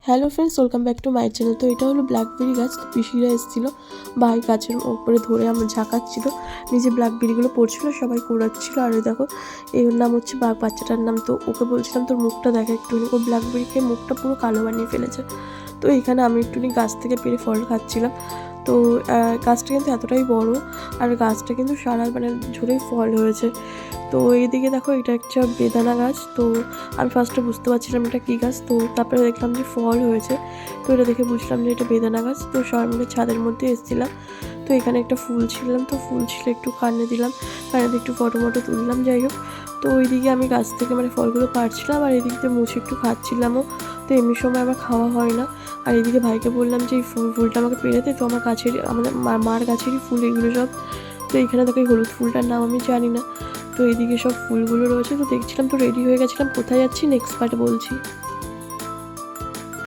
Hello friends, welcome back to my channel. তো এটা হলো ব্ল্যাকবেরি গাছ। তো পিসিরা এসেছিলো, ভাই গাছের উপরে ধরে আমার ঝাঁকাচ্ছিল, নিজে ব্ল্যাকবেরিগুলো পড়ছিল, সবাই কুড়াচ্ছিল। আর ওই দেখো, এর নাম হচ্ছে বাঘ, বাচ্চাটার নাম। তো ওকে বলছিলাম তোর মুখটা দেখা একটুখানি, ও ব্ল্যাকবেরি খেয়ে মুখটা পুরো কালো বানিয়ে ফেলেছে। তো এখানে আমি একটুখানি গাছ থেকে পেরে ফল খাচ্ছিলাম। তো গাছটা কিন্তু এতটাই বড়, আর গাছটা কিন্তু সারা ঝুড়েই ফল হয়েছে। তো এইদিকে দেখো, এটা একটা বেদানা গাছ। তো আমি ফার্স্টে বুঝতে পারছিলাম এটা কী গাছ, তো তারপরে দেখলাম যে ফল হয়েছে। তো এটা দেখে বুঝলাম যে এটা বেদানা গাছ। তো সবাই মিলে ছাদের মধ্যে এসেছিলাম। তো এখানে একটা ফুল ছিলাম, তো ফুল ছিল একটু কানে দিলাম, কানে দিয়ে একটু ফটো মটো তুললাম। যাই হোক, তো ওইদিকে আমি গাছ থেকে ফলগুলো পাড়ছিলাম, আর এদিক দিয়ে মুছে একটু খাচ্ছিলামও। তো এমনি সময় আমার খাওয়া হয় না। আর এদিকে ভাইকে বললাম যে এই ফুলটা আমাকে পেরে দে। তো আমার গাছের, আমাদের মার গাছেরই ফুল এগুলো সব। তো এখানে দেখো, এই হলুদ ফুলটার নাম আমি জানি না। তো এইদিকে সব ফুলগুলো রয়েছে। তো দেখছিলাম, তো রেডি হয়ে গেছিলাম, কোথায় যাচ্ছি নেক্সট পার্টে বলছি।